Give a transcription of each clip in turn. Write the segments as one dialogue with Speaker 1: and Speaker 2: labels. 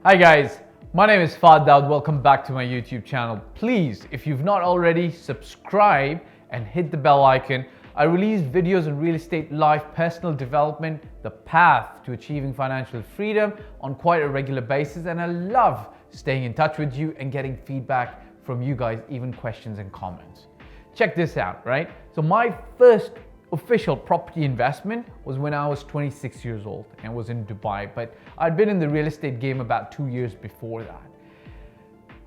Speaker 1: Hi guys, my name is Fahd Dawood. Welcome back to my YouTube channel. Please, if you've not already, subscribe and hit the bell icon. I release videos on real estate, life, personal development, the path to achieving financial freedom on quite a regular basis, and I love staying in touch with you and getting feedback from you guys, even questions and comments. Check this out, right? So my first official property investment was when I was 26 years old and was in Dubai, but I'd been in the real estate game about 2 years before that.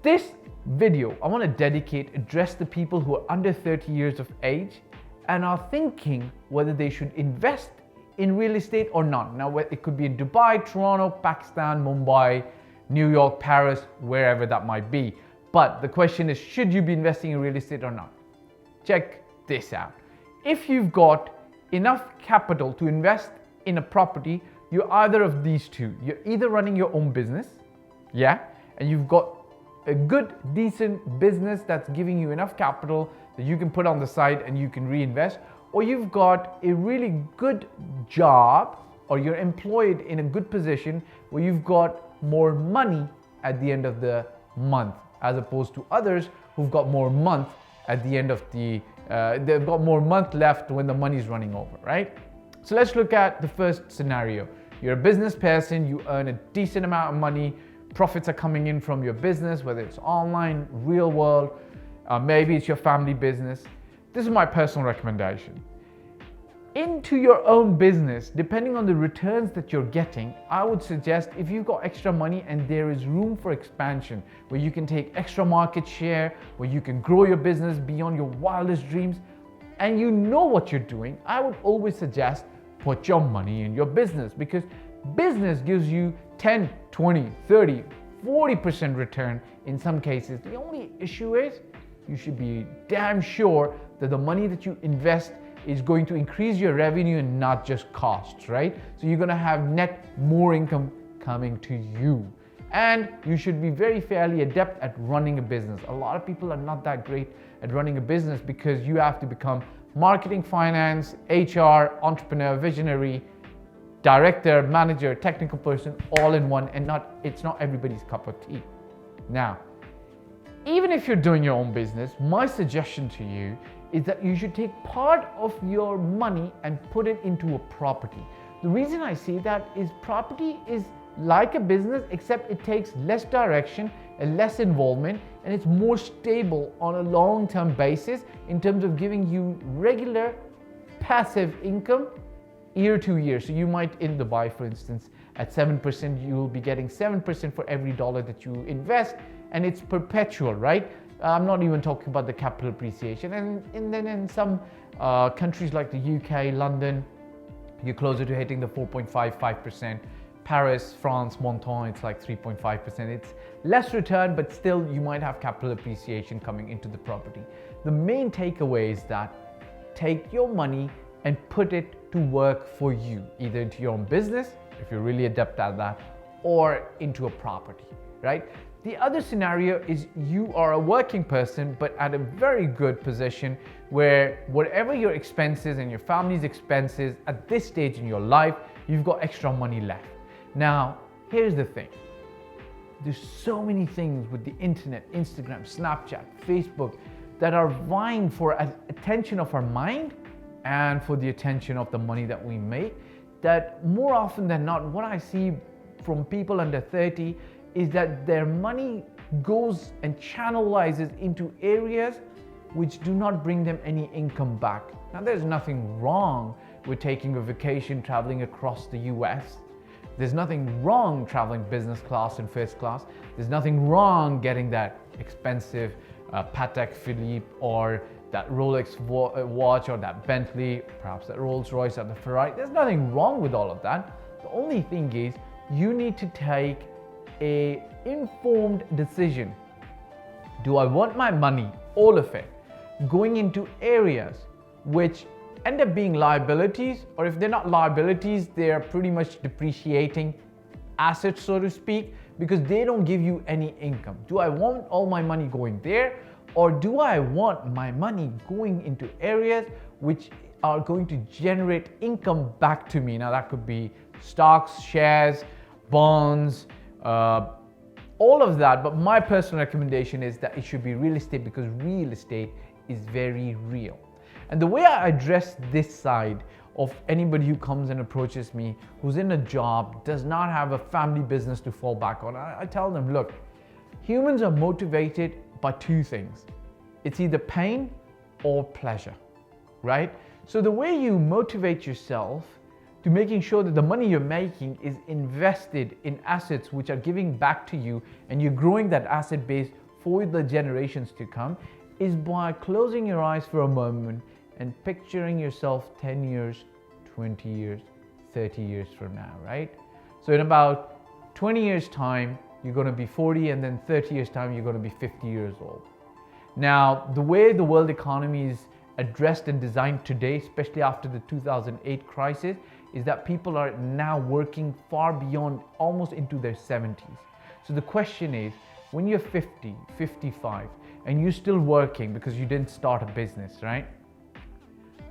Speaker 1: This video I want to address the people who are under 30 years of age and are thinking whether they should invest in real estate or not. Now, it could be in Dubai, Toronto, Pakistan, Mumbai, New York, Paris, wherever that might be. But the question is, should you be investing in real estate or not? Check this out. If you've got enough capital to invest in a property, you're either of these two. You're either running your own business, and you've got a good, decent business that's giving you enough capital that you can put on the side and you can reinvest, or you've got a really good job, or you're employed in a good position where you've got more money at the end of the month, as opposed to others who've got more month at the end of they've got more month left when the money's running over, right? So let's look at the first scenario. You're a business person, you earn a decent amount of money, profits are coming in from your business, whether it's online, real world, maybe it's your family business. This is my personal recommendation. Into your own business, depending on the returns that you're getting, I would suggest if you've got extra money and there is room for expansion, where you can take extra market share, where you can grow your business beyond your wildest dreams, and you know what you're doing, I would always suggest put your money in your business, because business gives you 10, 20, 30, 40% return in some cases. The only issue is you should be damn sure that the money that you invest is going to increase your revenue and not just costs, right? So you're gonna have net more income coming to you. And you should be very fairly adept at running a business. A lot of people are not that great at running a business because you have to become marketing, finance, HR, entrepreneur, visionary, director, manager, technical person, all in one, and it's not everybody's cup of tea. Now, even if you're doing your own business, my suggestion to you is that you should take part of your money and put it into a property. The reason I say that is property is like a business, except it takes less direction and less involvement, and it's more stable on a long-term basis in terms of giving you regular passive income year to year. So you might, in Dubai for instance, at 7%, you will be getting 7% for every dollar that you invest, and it's perpetual, right? I'm not even talking about the capital appreciation. And then in some countries like the UK, London, you're closer to hitting the 4.55%. Paris, France, Monton, it's like 3.5%. It's less return, but still you might have capital appreciation coming into the property. The main takeaway is that take your money and put it to work for you, either into your own business, if you're really adept at that, or into a property, right? The other scenario is you are a working person, but at a very good position where whatever your expenses and your family's expenses at this stage in your life, you've got extra money left. Now, here's the thing. There's so many things with the internet, Instagram, Snapchat, Facebook, that are vying for attention of our mind and for the attention of the money that we make, that more often than not, what I see from people under 30 is that their money goes and channelizes into areas which do not bring them any income back. Now, there's nothing wrong with taking a vacation, traveling across the US. There's nothing wrong traveling business class and first class. There's nothing wrong getting that expensive Patek Philippe or that Rolex watch or that Bentley, perhaps that Rolls Royce or the Ferrari. There's nothing wrong with all of that. The only thing is you need to take an informed decision. Do I want my money, all of it, going into areas which end up being liabilities, or if they're not liabilities, they're pretty much depreciating assets, so to speak, because they don't give you any income? Do I want all my money going there, or do I want my money going into areas which are going to generate income back to me? Now, that could be stocks, shares, bonds, all of that, but my personal recommendation is that it should be real estate, because real estate is very real. And the way I address this side of anybody who comes and approaches me, who's in a job, does not have a family business to fall back on, I tell them, look, humans are motivated by two things. It's either pain or pleasure, right? So the way you motivate yourself to making sure that the money you're making is invested in assets which are giving back to you, and you're growing that asset base for the generations to come, is by closing your eyes for a moment and picturing yourself 10 years, 20 years, 30 years from now, right? So in about 20 years time, you're going to be 40, and then 30 years time, you're going to be 50 years old. Now, the way the world economy is addressed and designed today, especially after the 2008 crisis, is that people are now working far beyond, almost into their 70s. So the question is, when you're 50, 55, and you're still working because you didn't start a business, right?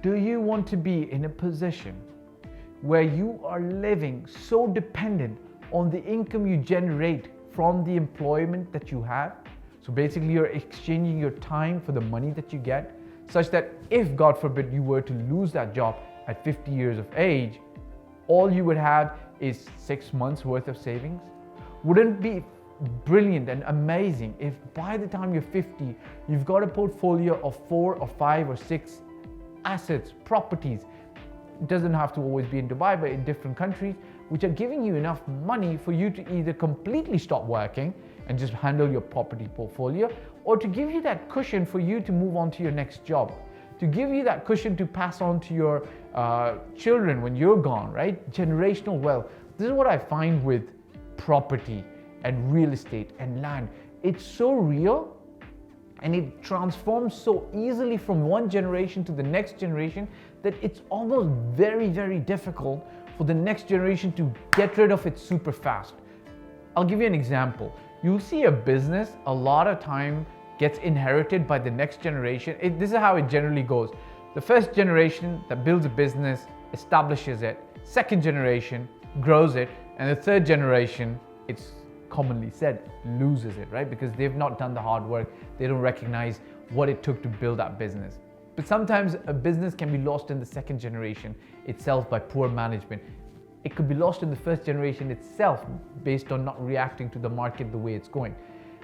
Speaker 1: Do you want to be in a position where you are living so dependent on the income you generate from the employment that you have? So basically you're exchanging your time for the money that you get, such that if, God forbid, you were to lose that job at 50 years of age, all you would have is 6 months worth of savings? Wouldn't it be brilliant and amazing if by the time you're 50, you've got a portfolio of 4 or 5 or 6 assets, properties? It doesn't have to always be in Dubai, but in different countries, which are giving you enough money for you to either completely stop working and just handle your property portfolio, or to give you that cushion for you to move on to your next job, to give you that cushion to pass on to your children when you're gone, right? Generational wealth. This is what I find with property and real estate and land. It's so real, and it transforms so easily from one generation to the next generation that it's almost very, very difficult for the next generation to get rid of it super fast. I'll give you an example. You'll see a business a lot of time gets inherited by the next generation. This is how it generally goes. The first generation that builds a business establishes it. Second generation grows it. And the third generation, it's commonly said, loses it, right? Because they've not done the hard work. They don't recognize what it took to build that business. But sometimes a business can be lost in the second generation itself by poor management. It could be lost in the first generation itself based on not reacting to the market the way it's going.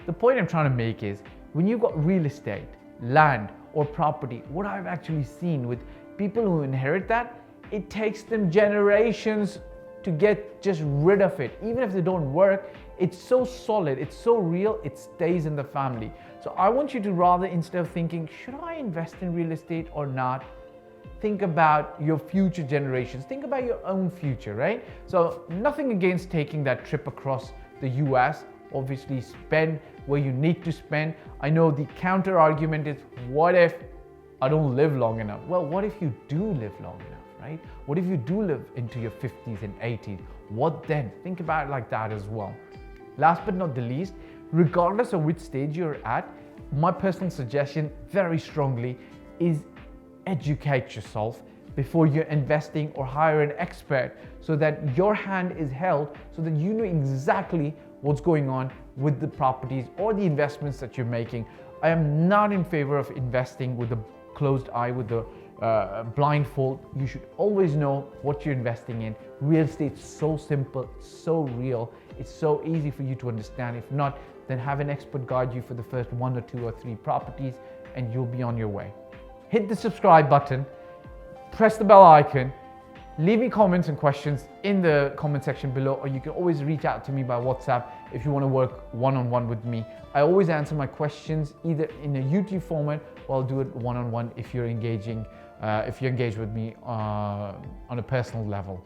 Speaker 1: The point I'm trying to make is, when you've got real estate, land, or property, what I've actually seen with people who inherit that, it takes them generations to get just rid of it. Even if they don't work, it's so solid, it's so real, it stays in the family. So I want you to, rather, instead of thinking, should I invest in real estate or not, think about your future generations. Think about your own future, right? So nothing against taking that trip across the US. Obviously, spend where you need to spend. I know the counter argument is, what if I don't live long enough? Well, what if you do live long enough, right? What if you do live into your 50s and 80s? What then? Think about it like that as well. Last but not the least, regardless of which stage you're at, my personal suggestion very strongly is educate yourself before you're investing, or hire an expert so that your hand is held, so that you know exactly what's going on with the properties or the investments that you're making. I am not in favor of investing with a closed eye, with the blindfold. You should always know what you're investing in. Real estate's so simple, so real, it's so easy for you to understand. If not, then have an expert guide you for the first 1 or 2 or 3 properties, and you'll be on your way. Hit the subscribe button, press the bell icon, leave me comments and questions in the comment section below, or you can always reach out to me by WhatsApp if you want to work one-on-one with me. I always answer my questions either in a YouTube format, or I'll do it one-on-one if you're engaging, if you engage with me on a personal level.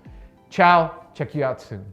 Speaker 1: Ciao, check you out soon.